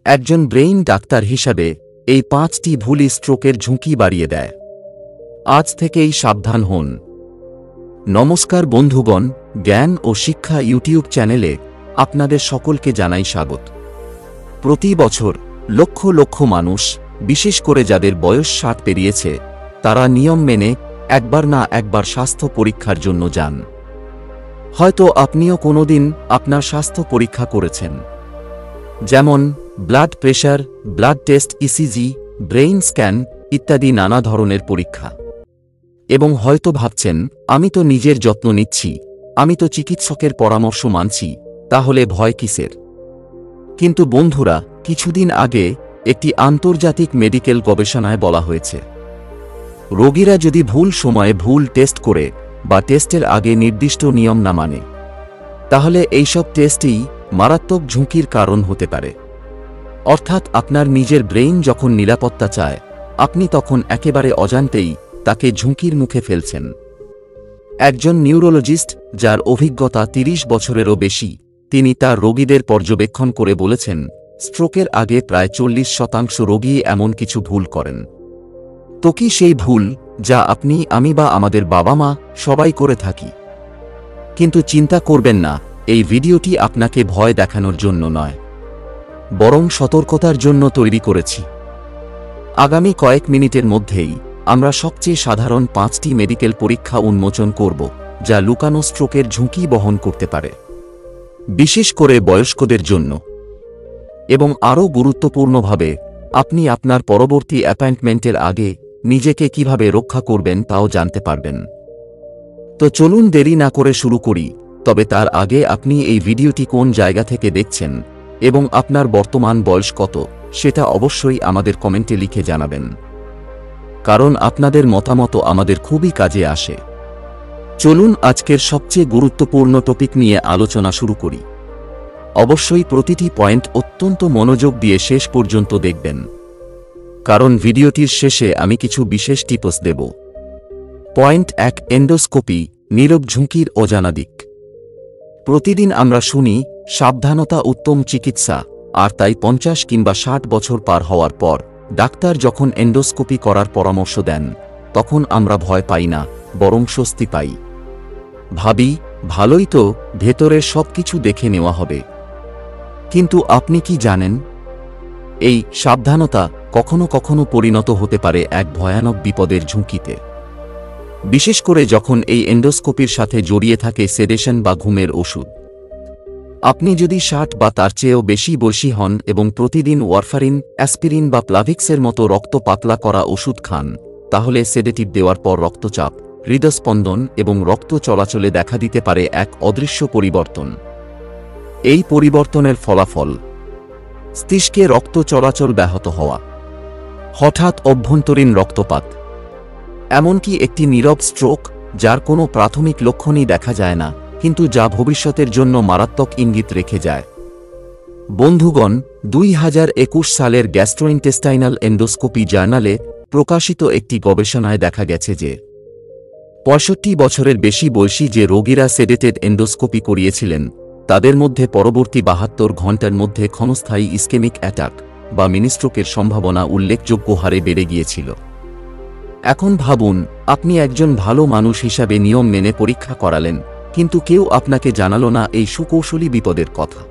একজন brain doctor হিসাবে এই 5টি ভুলই স্ট্রোকের ঝুঁকি বাড়িয়ে দেয়। আজ থেকেই সাবধান হন। নমস্কার বন্ধুগণ, জ্ঞান ও শিক্ষা ইউটিউব চ্যানেলে আপনাদের সকলকে জানাই স্বাগত। প্রতি বছর লক্ষ লক্ষ মানুষ, বিশেষ করে যাদের বয়স 60 পেরিয়েছে, তারা নিয়ম মেনে একবার না একবার স্বাস্থ্য পরীক্ষার জন্য যান। হয়তো আপনিও কোনোদিন আপনার স্বাস্থ্য পরীক্ষা করেছেন, যেমন blood pressure, blood test, ECG, brain scan ইত্যাদি নানা ধরনের পরীক্ষা। এবং হয়তো ভাবছেন, আমি তো নিজের যত্ন নিচ্ছি, আমি তো চিকিৎসকের পরামর্শ মানছি, তাহলে ভয় কিসের? কিন্তু বন্ধুরা, কিছুদিন আগে একটি আন্তর্জাতিক মেডিকেল গবেষণায় বলা হয়েছে, রোগীরা যদি ভুল সময়ে ভুল টেস্ট করে বা টেস্টের আগে নির্দিষ্ট নিয়ম না মানে, তাহলে এইসব টেস্টই মারাত্মক ঝুঁকির কারণ হতে পারে। অর্থাৎ আপনার নিজের ব্রেইন যখন নিরাপত্তা চায়, আপনি তখন একেবারে অজান্তেই তাকে ঝুঁকির মুখে ফেলছেন। একজন নিউরোলজিস্ট, যার অভিজ্ঞতা 30 বছরেরও বেশি, তিনি তার রোগীদের পর্যবেক্ষণ করে বলেছেন, স্ট্রোকের আগে প্রায় 40% রোগী এমন কিছু ভুল করেন। তো কি সেই ভুল যা আপনি, আমি বা আমাদের বাবা মা সবাই করে থাকি? কিন্তু চিন্তা করবেন না, এই ভিডিওটি আপনাকে ভয় দেখানোর জন্য নয়, বরং সতর্কতার জন্য তৈরি করেছি। আগামী কয়েক মিনিটের মধ্যেই আমরা সবচেয়ে সাধারণ 5টি মেডিকেল পরীক্ষা উন্মোচন করব, যা লুকানো স্ট্রোকের ঝুঁকি বহন করতে পারে, বিশেষ করে বয়স্কদের জন্য। এবং আরও গুরুত্বপূর্ণভাবে, আপনি আপনার পরবর্তী অ্যাপয়েন্টমেন্টের আগে নিজেকে কিভাবে রক্ষা করবেন তাও জানতে পারবেন। তো চলুন দেরি না করে শুরু করি। তবে তার আগে আপনি এই ভিডিওটি কোন জায়গা থেকে দেখছেন এবং আপনার বর্তমান বয়স কত, সেটা অবশ্যই আমাদের কমেন্টে লিখে জানাবেন, কারণ আপনাদের মতামত আমাদের খুবই কাজে আসে। চলুন আজকের সবচেয়ে গুরুত্বপূর্ণ টপিক নিয়ে আলোচনা শুরু করি। অবশ্যই প্রতিটি পয়েন্ট অত্যন্ত মনোযোগ দিয়ে শেষ পর্যন্ত দেখবেন, কারণ ভিডিওটির শেষে আমি কিছু বিশেষ টিপস দেব। পয়েন্ট 1, এন্ডোস্কোপি, নীরব ঝুঁকির অজানা দিক। প্রতিদিন আমরা শুনি, সাবধানতা উত্তম চিকিৎসা, আর তাই 50 কিংবা 60 বছর পার হওয়ার পর ডাক্তার যখন এন্ডোস্কোপি করার পরামর্শ দেন, তখন আমরা ভয় পাই না, বরং স্বস্তি পাই। ভাবি, ভালোই তো, ভেতরের সবকিছু দেখে নেওয়া হবে। কিন্তু আপনি কি জানেন, এই সাবধানতা কখনো কখনো পরিণত হতে পারে এক ভয়ানক বিপদের ঝুঁকিতে, বিশেষ করে যখন এই এন্ডোস্কোপির সাথে জড়িয়ে থাকে সেডেশন বা ঘুমের ওষুধ। আপনি যদি 60 বা তার চেয়েও বেশি বয়সী হন এবং প্রতিদিন ওয়ারফারিন, অ্যাসপিরিন বা প্লাভিক্সের মতো রক্ত পাতলা করা ওষুধ খান, তাহলে সেডেটিভ দেওয়ার পর রক্তচাপ, হৃদস্পন্দন এবং রক্ত চলাচলে দেখা দিতে পারে এক অদৃশ্য পরিবর্তন। এই পরিবর্তনের ফলাফল মস্তিষ্কে রক্ত চলাচল ব্যাহত হওয়া, হঠাৎ অভ্যন্তরীণ রক্তপাত, এমনকি একটি নীরব স্ট্রোক, যার কোনো প্রাথমিক লক্ষণই দেখা যায় না, কিন্তু যা ভবিষ্যতের জন্য মারাত্মক ইঙ্গিত রেখে যায়। বন্ধুগণ, 2021 সালের গ্যাস্ট্রোইন্টেস্টাইনাল এন্ডোস্কোপি জার্নালে প্রকাশিত একটি গবেষণায় দেখা গেছে যে 65 বছরের বেশি বয়সী যে রোগীরা সেডেটেড এন্ডোস্কোপি করিয়েছিলেন, তাদের মধ্যে পরবর্তী 72 ঘণ্টার মধ্যে ক্ষণস্থায়ী ইস্কেমিক অ্যাটাক বা মিনিস্ট্রোকের সম্ভাবনা উল্লেখযোগ্য হারে বেড়ে গিয়েছিল। এখন ভাবুন, আপনি একজন ভালো মানুষ হিসাবে নিয়ম মেনে পরীক্ষা করালেন, কিন্তু কেউ আপনাকে জানালো না এই সুকৌশলী বিপদের কথা।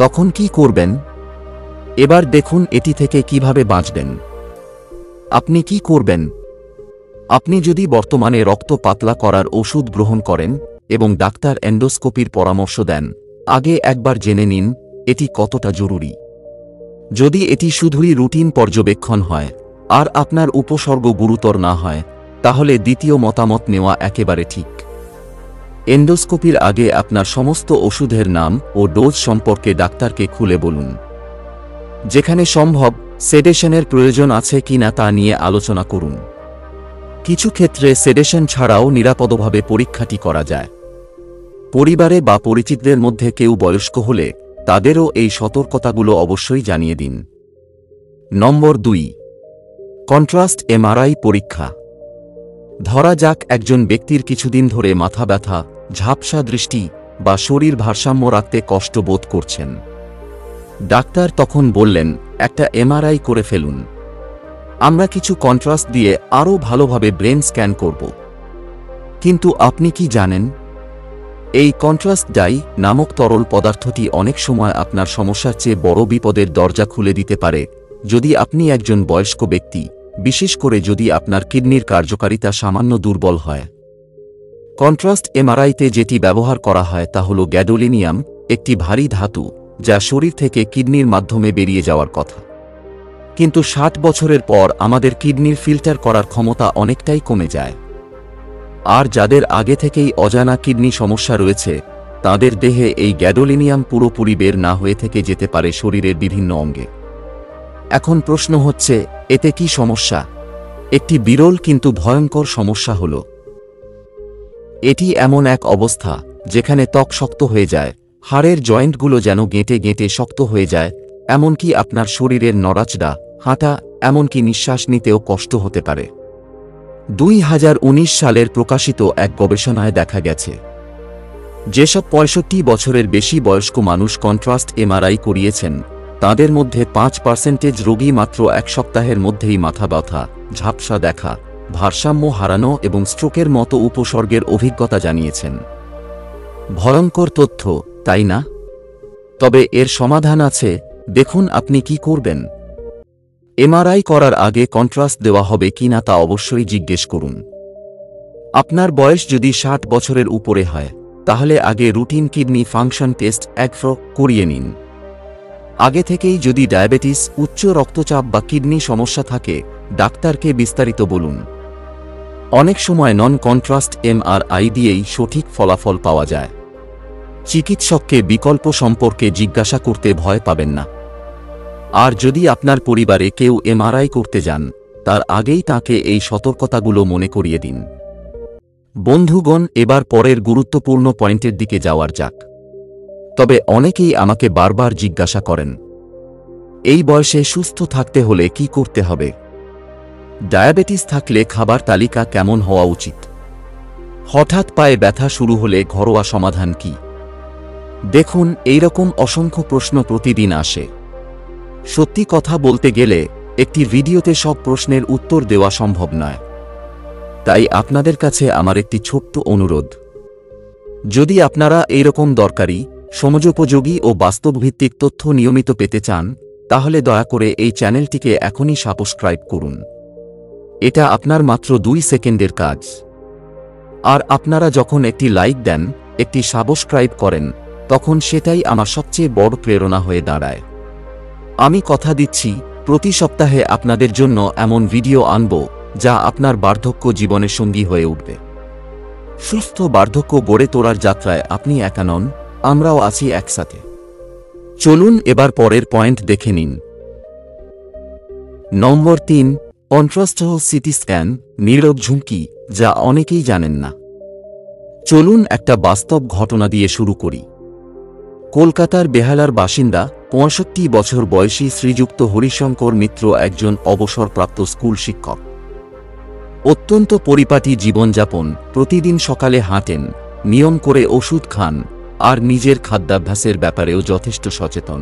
তখন কি করবেন? এবার দেখুন এটি থেকে কিভাবে বাঁচবেন। আপনি কি করবেন? আপনি যদি বর্তমানে রক্ত পাতলা করার ওষুধ গ্রহণ করেন এবং ডাক্তার এন্ডোস্কোপির পরামর্শ দেন, আগে একবার জেনে নিন এটি কতটা জরুরি। যদি এটি শুধুই রুটিন পর্যবেক্ষণ হয় আর আপনার উপসর্গ গুরুতর না হয়, তাহলে দ্বিতীয় মতামত নেওয়া একেবারে ঠিক। এন্ডোস্কোপির আগে আপনার সমস্ত ওষুধের নাম ও ডোজ সম্পর্কে ডাক্তারকে খুলে বলুন। যেখানে সম্ভব, সেডেশনের প্রয়োজন আছে কিনা তা নিয়ে আলোচনা করুন। কিছু ক্ষেত্রে সেডেশন ছাড়াও নিরাপদভাবে পরীক্ষাটি করা যায়। পরিবারে বা পরিচিতদের মধ্যে কেউ বয়স্ক হলে তাদেরও এই সতর্কতাগুলো অবশ্যই জানিয়ে দিন। নম্বর 2, কন্ট্রাস্ট এমআরআই পরীক্ষা। ধরা যাক একজন ব্যক্তির কিছুদিন ধরে মাথা ব্যথা, ঝাপসা দৃষ্টি বা শরীর ভারসাম্য রাখতে কষ্ট বোধ করছেন। ডাক্তার তখন বললেন, একটা এমআরআই করে ফেলুন। আমরা কিছু কন্ট্রাস্ট দিয়ে আরও ভালোভাবে ব্রেন স্ক্যান করব। কিন্তু আপনি কি জানেন, এই কন্ট্রাস্ট ডাই নামক তরল পদার্থটি অনেক সময় আপনার সমস্যার চেয়ে বড় বিপদের দরজা খুলে দিতে পারে, যদি আপনি একজন বয়স্ক ব্যক্তি, বিশেষ করে যদি আপনার কিডনির কার্যকারিতা সামান্য দুর্বল হয়। কন্ট্রাস্ট এমআরআইতে যেটি ব্যবহার করা হয় তা হল গ্যাডোলিনিয়াম, একটি ভারী ধাতু যা শরীর থেকে কিডনির মাধ্যমে বেরিয়ে যাওয়ার কথা। কিন্তু 60 বছরের পর আমাদের কিডনির ফিল্টার করার ক্ষমতা অনেকটাই কমে যায়। আর যাদের আগে থেকেই অজানা কিডনি সমস্যা রয়েছে, তাদের দেহে এই গ্যাডোলিনিয়াম পুরোপুরি বের না হয়ে থেকে যেতে পারে শরীরের বিভিন্ন অঙ্গে। এখন প্রশ্ন হচ্ছে, এতে কি সমস্যা? একটি বিরল কিন্তু ভয়ঙ্কর সমস্যা হল, এটি এমন এক অবস্থা যেখানে ত্বক শক্ত হয়ে যায়, হাড়ের জয়েন্টগুলো যেন গেঁটে গেঁটে শক্ত হয়ে যায়, এমনকি আপনার শরীরের নড়াচড়া, হাঁটা, এমনকি নিঃশ্বাস নিতেও কষ্ট হতে পারে। 2019 সালের প্রকাশিত এক গবেষণায় দেখা গেছে, যেসব 65 বছরের বেশি বয়স্ক মানুষ কন্ট্রাস্ট এমআরআই করিয়েছেন, তাদের মধ্যে 5% রোগী মাত্র 1 সপ্তাহের মধ্যেই মাথা ব্যথা, ঝাপসা দেখা, ভারসাম্য হারানো এবং স্ট্রোকের মতো উপসর্গের অভিজ্ঞতা জানিয়েছেন। ভয়ঙ্কর তথ্য, তাই না? তবে এর সমাধান আছে। দেখুন আপনি কি করবেন। এমআরআই করার আগে কন্ট্রাস্ট দেওয়া হবে কিনা তা অবশ্যই জিজ্ঞেস করুন। আপনার বয়স যদি 60 বছরের উপরে হয়, তাহলে আগে রুটিন কিডনি ফাংশন টেস্ট করিয়ে নিন। আগে থেকেই যদি ডায়াবেটিস, উচ্চ রক্তচাপ বা কিডনি সমস্যা থাকে, ডাক্তারকে বিস্তারিত বলুন। অনেক সময় নন কন্ট্রাস্ট এমআরআই দিয়েই সঠিক ফলাফল পাওয়া যায়। চিকিৎসককে বিকল্প সম্পর্কে জিজ্ঞাসা করতে ভয় পাবেন না। আর যদি আপনার পরিবারে কেউ এমআরআই করতে যান, তার আগেই তাকে এই সতর্কতাগুলো মনে করিয়ে দিন। বন্ধুগণ, এবার পরের গুরুত্বপূর্ণ পয়েন্টের দিকে যাওয়ার যাক। তবে অনেকেই আমাকে বারবার জিজ্ঞাসা করেন, এই বয়সে সুস্থ থাকতে হলে কি করতে হবে? ডায়াবেটিস থাকলে খাবার তালিকা কেমন হওয়া উচিত? হঠাৎ পায়ে ব্যথা শুরু হলে ঘরোয়া সমাধান কি? দেখুন, এইরকম অসংখ্য প্রশ্ন প্রতিদিন আসে। সত্যি কথা বলতে গেলে একটি ভিডিওতে সব প্রশ্নের উত্তর দেওয়া সম্ভব নয়। তাই আপনাদের কাছে আমার একটি ছোট্ট অনুরোধ, যদি আপনারা এইরকম দরকারি, সমযোপযোগী ও বাস্তবভিত্তিক তথ্য নিয়মিত পেতে চান, তাহলে দয়া করে এই চ্যানেলটিকে এখনই সাবস্ক্রাইব করুন। এটা আপনার মাত্র 2 সেকেন্ডের কাজ। আর আপনারা যখন একটি লাইক দেন, একটি সাবস্ক্রাইব করেন, তখন সেটাই আমার সবচেয়ে বড় প্রেরণা হয়ে দাঁড়ায়। আমি কথা দিচ্ছি, প্রতি সপ্তাহে আপনাদের জন্য এমন ভিডিও আনব যা আপনার বার্ধক্য জীবনের সঙ্গী হয়ে উঠবে। সুস্থ বার্ধক্য গড়ে তোলার যাত্রায় আপনি একা নন, আমরাও আছি একসাথে। চলুন এবার পরের পয়েন্ট দেখে নিন। নম্বর 3, কন্ট্রাস্ট সিটি স্ক্যান, নীরব ঝুঁকি, যা অনেকেই জানেন না। চলুন একটা বাস্তব ঘটনা দিয়ে শুরু করি। কলকাতার বেহালার বাসিন্দা 65 বছর বয়সী শ্রীযুক্ত হরিশঙ্কর মিত্র একজন অবসরপ্রাপ্ত স্কুল শিক্ষক। অত্যন্ত পরিপাটি জীবনযাপন, প্রতিদিন সকালে হাঁটেন, নিয়ম করে ওষুধ খান, আর নিজের খাদ্যাভ্যাসের ব্যাপারেও যথেষ্ট সচেতন।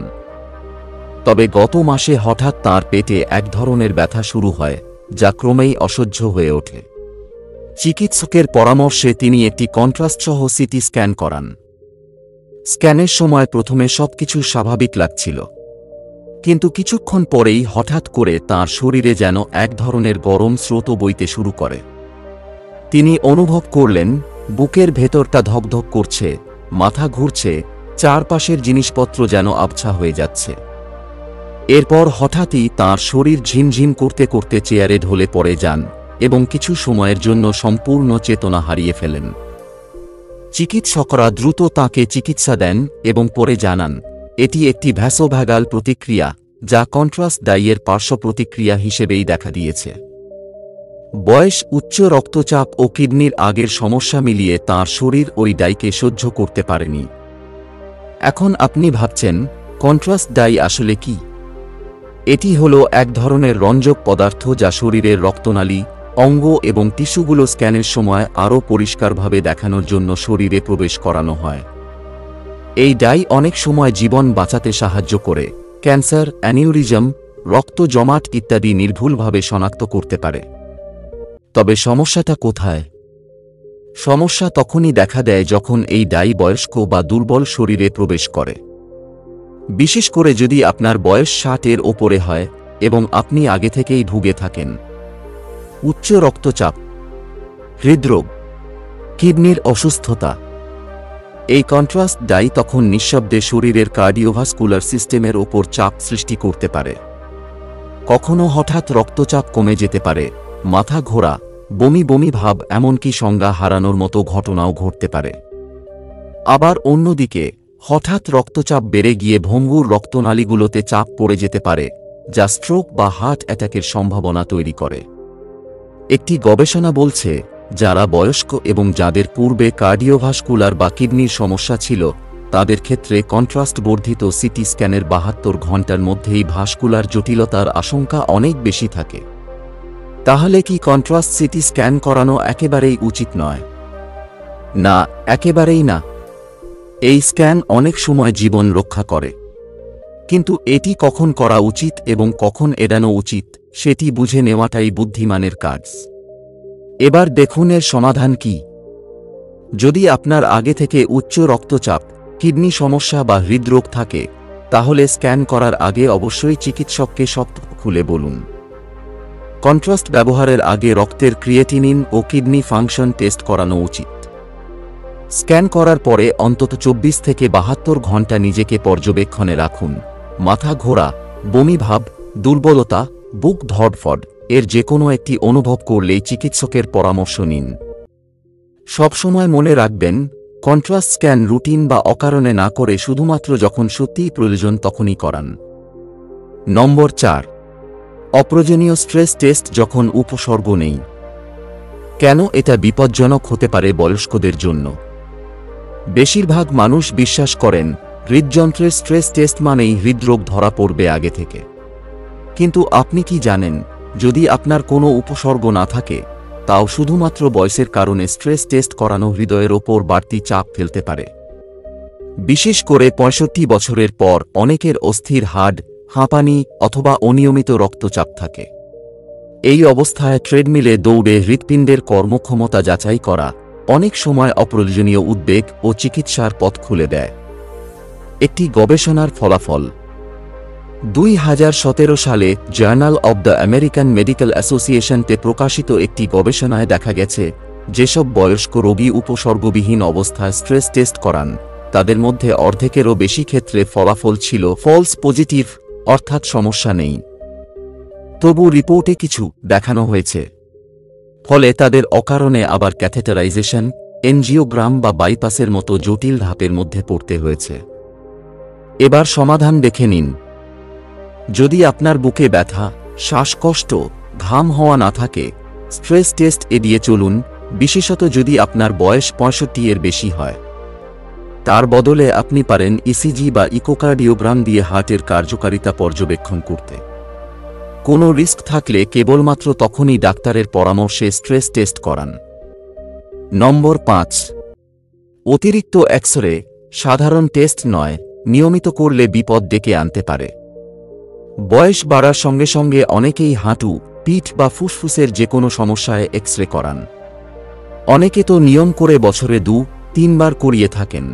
তবে গত মাসে হঠাৎ তাঁর পেটে এক ধরনের ব্যথা শুরু হয়, যা ক্রমেই অসহ্য হয়ে ওঠে। চিকিৎসকের পরামর্শে তিনি একটি কন্ট্রাস্টসহ সিটি স্ক্যান করান। স্ক্যানের সময় প্রথমে সবকিছু স্বাভাবিক লাগছিল, কিন্তু কিছুক্ষণ পরেই হঠাৎ করে তাঁর শরীরে যেন এক ধরনের গরম স্রোত বইতে শুরু করে। তিনি অনুভব করলেন বুকের ভেতরটা ধকধক করছে, মাথা ঘুরছে, চারপাশের জিনিসপত্র যেন আবছা হয়ে যাচ্ছে। এরপর হঠাৎই তাঁর শরীর ঝিমঝিম করতে করতে চেয়ারে ঢলে পড়ে যান এবং কিছু সময়ের জন্য সম্পূর্ণ চেতনা হারিয়ে ফেলেন। চিকিৎসকরা দ্রুত তাঁকে চিকিৎসা দেন এবং পরে জানান এটি একটি ভ্যাসোভ্যাগাল প্রতিক্রিয়া, যা কন্ট্রাস্ট ডাইয়ের পার্শ্ব প্রতিক্রিয়া হিসেবেই দেখা দিয়েছে। বয়স, উচ্চ রক্তচাপ ও কিডনির আগের সমস্যা মিলিয়ে তাঁর শরীর ওই ডাইকে সহ্য করতে পারেনি। এখন আপনি ভাবছেন, কন্ট্রাস্ট ডাই আসলে কি? এটি হলো এক ধরনের রঞ্জক পদার্থ যা শরীরের রক্তনালী, অঙ্গ এবং টিস্যুগুলো স্ক্যানের সময় আরও পরিষ্কারভাবে দেখানোর জন্য শরীরে প্রবেশ করানো হয়। এই ডাই অনেক সময় জীবন বাঁচাতে সাহায্য করে, ক্যান্সার, অ্যানিউরিজম, রক্ত জমাট ইত্যাদি নির্ভুলভাবে শনাক্ত করতে পারে। তবে সমস্যাটা কোথায়? সমস্যা তখনই দেখা দেয় যখন এই ডাই বয়স্ক বা দুর্বল শরীরে প্রবেশ করে। বিশেষ করে যদি আপনার বয়স 60-এর ওপরে হয় এবং আপনি আগে থেকেই ভুগে থাকেন। উচ্চ রক্তচাপ, হৃদরোগ, কিডনির অসুস্থতা। এই কন্ট্রাস্ট ডাই তখন নিঃশব্দে শরীরের কার্ডিওভাস্কুলার সিস্টেমের ওপর চাপ সৃষ্টি করতে পারে। কখনো হঠাৎ রক্তচাপ কমে যেতে পারে, মাথা ঘোরা, বমি বমি ভাব, এমনকি সংজ্ঞা হারানোর মতো ঘটনাও ঘটতে পারে। আবার অন্যদিকে হঠাৎ রক্তচাপ বেড়ে গিয়ে ভঙ্গুর রক্তনালীগুলোতে চাপ পড়ে যেতে পারে, যা স্ট্রোক বা হার্ট অ্যাটাকের সম্ভাবনা তৈরি করে। একটি গবেষণা বলছে, যারা বয়স্ক এবং যাদের পূর্বে কার্ডিওভাস্কুলার বা কিডনির সমস্যা ছিল, তাদের ক্ষেত্রে কন্ট্রাস্ট বর্ধিত সিটি স্ক্যানের 72 ঘণ্টার মধ্যেই ভাস্কুলার জটিলতার আশঙ্কা অনেক বেশি থাকে। তাহলে কি কন্ট্রাস্ট সিটি স্ক্যান করানো একেবারেই উচিত নয়? না, একেবারেই না। এই স্ক্যান অনেক সময় জীবন রক্ষা করে, কিন্তু এটি কখন করা উচিত এবং কখন এড়ানো উচিত সেটি বুঝে নেওয়াটাই বুদ্ধিমানের কাজ। এবার দেখুন এর সমাধান কি। যদি আপনার আগে থেকে উচ্চ রক্তচাপ, কিডনি সমস্যা বা হৃদরোগ থাকে, তাহলে স্ক্যান করার আগে অবশ্যই চিকিৎসককে সব খুলে বলুন। কন্ট্রাস্ট ব্যবহারের আগে রক্তের ক্রিয়েটিনিন ও কিডনি ফাংশন টেস্ট করানো উচিত। স্ক্যান করার পরে অন্তত 24 থেকে 72 ঘণ্টা নিজেকে পর্যবেক্ষণে রাখুন। মাথা ঘোরা, বমি ভাব, দুর্বলতা, বুক ধড়ফড় এর যে কোনো একটি অনুভব করলেই চিকিৎসকের পরামর্শ নিন। সবসময় মনে রাখবেন, কন্ট্রাস্ট স্ক্যান রুটিন বা অকারণে না করে শুধুমাত্র যখন সত্যিই প্রয়োজন তখনই করান। নম্বর 4, অপ্রয়োজনীয় স্ট্রেস টেস্ট যখন উপসর্গ নেই। কেন এটা বিপজ্জনক হতে পারে বয়স্কদের জন্য? বেশিরভাগ মানুষ বিশ্বাস করেন হৃদযন্ত্রের স্ট্রেস টেস্ট মানেই হৃদরোগ ধরা পড়বে আগে থেকে। কিন্তু আপনি কি জানেন, যদি আপনার কোনো উপসর্গ না থাকে, তাও শুধুমাত্র বয়সের কারণে স্ট্রেস টেস্ট করানো হৃদয়ের ওপর বাড়তি চাপ ফেলতে পারে। বিশেষ করে 65 বছরের পর অনেকের অস্থির হার্ট, হাঁপানি অথবা অনিয়মিত রক্তচাপ থাকে। এই অবস্থায় ট্রেডমিলে দৌড়ে হৃৎপিণ্ডের কর্মক্ষমতা যাচাই করা অনেক সময় অপ্রয়োজনীয় উদ্বেগ ও চিকিৎসার পথ খুলে দেয়। একটি গবেষণার ফলাফল 2017 সালে journal of the American medical অ্যাসোসিয়েশনতে প্রকাশিত একটি গবেষণায় দেখা গেছে, যেসব বয়স্ক রোগী উপসর্গবিহীন অবস্থায় স্ট্রেস টেস্ট করান, তাদের মধ্যে অর্ধেকেরও বেশি ক্ষেত্রে ফলাফল ছিল ফলস পজিটিভ, অর্থাৎ সমস্যা নেই। তবু রিপোর্টে কিছু দেখানো হয়েছে। ফলে তাদের অকারণে আবার ক্যাথেটারাইজেশন, এনজিওগ্রাম বা বাইপাসের মতো জটিল ধাপের মধ্যে পড়তে হয়েছে। এবার সমাধান দেখে নিন। যদি আপনার বুকে ব্যথা, শ্বাসকষ্ট, ঘাম হওয়া না থাকে, স্ট্রেস টেস্ট এড়িয়ে চলুন, বিশেষত যদি আপনার বয়স 65 এর বেশি হয়। তার বদলে আপনি পারেন ইসিজি বা ইকোকার্ডিওগ্রাম দিয়ে হার্টের কার্যকারিতা পর্যবেক্ষণ করতে। কোনো রিস্ক থাকলে কেবলমাত্র তখনই ডাক্তারের পরামর্শে স্ট্রেস টেস্ট করান। নম্বর 5, অতিরিক্ত এক্স-রে সাধারণ টেস্ট নয়, নিয়মিত করলে বিপদ ডেকে আনতে পারে। বয়স বাড়ার সঙ্গে সঙ্গে অনেকেই হাঁটু, পিঠ বা ফুসফুসের যে কোনো সমস্যায় এক্স-রে করান। অনেকে তো নিয়ম করে বছরে 2-3 বার করিয়ে থাকেন।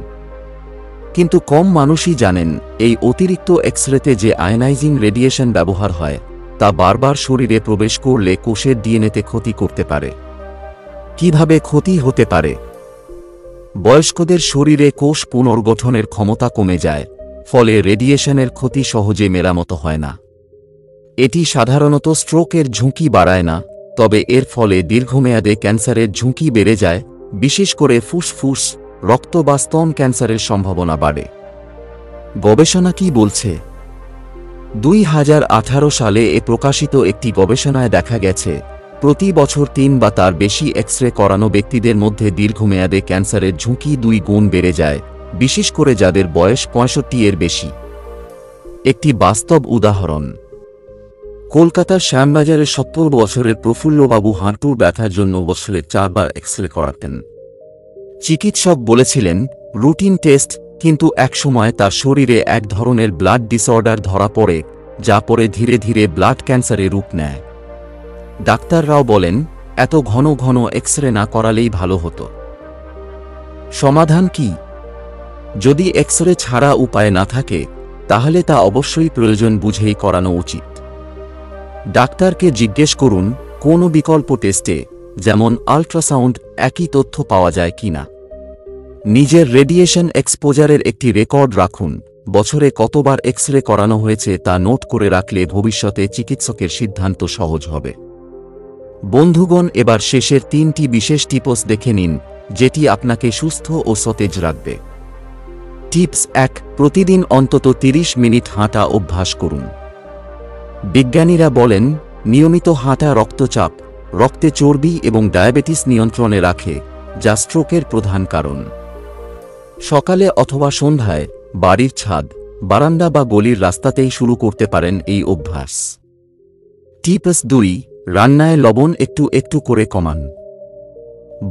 কিন্তু কম মানুষই জানেন, এই অতিরিক্ত এক্স-রেতে যে আয়নাইজিং রেডিয়েশন ব্যবহার হয়, তা বারবার শরীরে প্রবেশ করলে কোষের ডিএনএতে ক্ষতি করতে পারে। কিভাবে ক্ষতি হতে পারে? বয়স্কদের শরীরে কোষ পুনর্গঠনের ক্ষমতা কমে যায়, ফলে রেডিয়েশনের ক্ষতি সহজে মেরামত হয় না। এটি সাধারণত স্ট্রোকের ঝুঁকি বাড়ায় না, তবে এর ফলে দীর্ঘমেয়াদে ক্যান্সারের ঝুঁকি বেড়ে যায়, বিশেষ করে ফুসফুস, রক্ত বা স্তন ক্যান্সারের সম্ভাবনা বাড়ে। গবেষণা কি বলছে? 2018 সালে প্রকাশিত একটি গবেষণায় দেখা গেছে, প্রতি বছর 3 বা তার বেশি এক্স-রে করানো ব্যক্তিদের মধ্যে দীর্ঘমেয়াদে ক্যান্সারের ঝুঁকি 2 গুণ বেড়ে যায়, বিশেষ করে যাদের বয়স 65 এর বেশি। একটি বাস্তব উদাহরণ, কলকাতার শ্যামবাজারে 70 বছরের প্রফুল্লবাবু হাঁটুর ব্যথার জন্য বছরে 4 বার এক্স-রে করাতেন। চিকিৎসক বলেছিলেন, রুটিন টেস্ট, কিন্তু একসময় তার শরীরে এক ধরনের ব্লাড ডিসঅর্ডার ধরা পড়ে, যা পরে ধীরে ধীরে ব্লাড ক্যান্সারে রূপ নেয়। ডাক্তাররাও বলেন, এত ঘন ঘন এক্স-রে না করালেই ভালো হতো। সমাধান কি? যদি এক্স-রে ছাড়া উপায় না থাকে, তাহলে তা অবশ্যই প্রয়োজন বুঝেই করানো উচিত। ডাক্তারকে জিজ্ঞেস করুন কোনো বিকল্প টেস্টে, যেমন আল্ট্রাসাউন্ড, একই তথ্য পাওয়া যায় কিনা। নিজের রেডিয়েশন এক্সপোজারের একটি রেকর্ড রাখুন। বছরে কতবার এক্স-রে করানো হয়েছে তা নোট করে রাখলে ভবিষ্যতে চিকিৎসকের সিদ্ধান্ত সহজ হবে। বন্ধুগণ, এবার শেষের 3টি বিশেষ টিপস দেখে নিন, যেটি আপনাকে সুস্থ ও সতেজ রাখবে। টিপস 1, প্রতিদিন অন্তত 30 মিনিট হাঁটা অভ্যাস করুন। বিজ্ঞানীরা বলেন, নিয়মিত হাঁটা রক্তচাপ, রক্তে চর্বি এবং ডায়াবেটিস নিয়ন্ত্রণে রাখে, যা স্ট্রোকের প্রধান কারণ। সকালে অথবা সন্ধ্যায় বাড়ির ছাদ, বারান্দা বা গলির রাস্তাতেই শুরু করতে পারেন এই অভ্যাস। টিপস 2, রান্নায় লবণ একটু একটু করে কমান।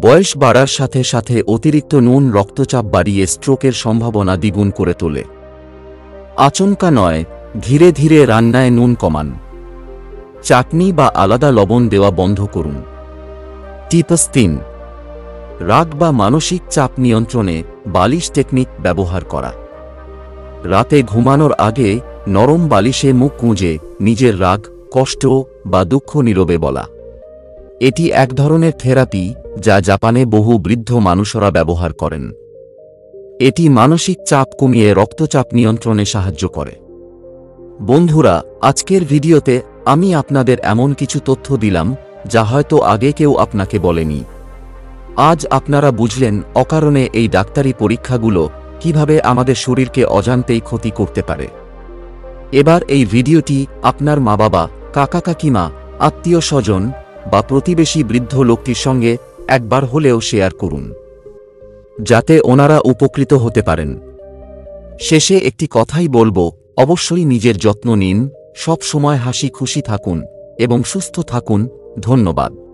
বয়স বাড়ার সাথে সাথে অতিরিক্ত নুন রক্তচাপ বাড়িয়ে স্ট্রোকের সম্ভাবনা দ্বিগুণ করে তোলে। আচমকা নয়, ধীরে ধীরে রান্নায় নুন কমান। চাটনি বা আলাদা লবণ দেওয়া বন্ধ করুন। টিপস 3, রাগ বা মানসিক চাপ নিয়ন্ত্রণে বালিশ টেকনিক ব্যবহার করা। রাতে ঘুমানোর আগে নরম বালিশে মুখ গুঁজে নিজের রাগ, কষ্ট বা দুঃখ নীরবে বলা। এটি এক ধরনের থেরাপি যা জাপানে বহু বৃদ্ধ মানুষরা ব্যবহার করেন। এটি মানসিক চাপ কমিয়ে রক্তচাপ নিয়ন্ত্রণে সাহায্য করে। বন্ধুরা, আজকের ভিডিওতে আমি আপনাদের এমন কিছু তথ্য দিলাম যা হয়তো আগে কেউ আপনাকে বলেনি। আজ আপনারা বুঝলেন অকারণে এই ডাক্তারি পরীক্ষাগুলো কিভাবে আমাদের শরীরকে অজান্তেই ক্ষতি করতে পারে। এবার এই ভিডিওটি আপনার মা-বাবা, কাকা-কাকিমা, আত্মীয়-স্বজন বা প্রতিবেশী বৃদ্ধ লোকটির সঙ্গে একবার হলেও শেয়ার করুন, যাতে ওনারা উপকৃত হতে পারেন। শেষে একটি কথাই বলবো, অবশ্যই নিজের যত্ন নিন, সব সময় হাসি খুশি থাকুন এবং সুস্থ থাকুন। ধন্যবাদ।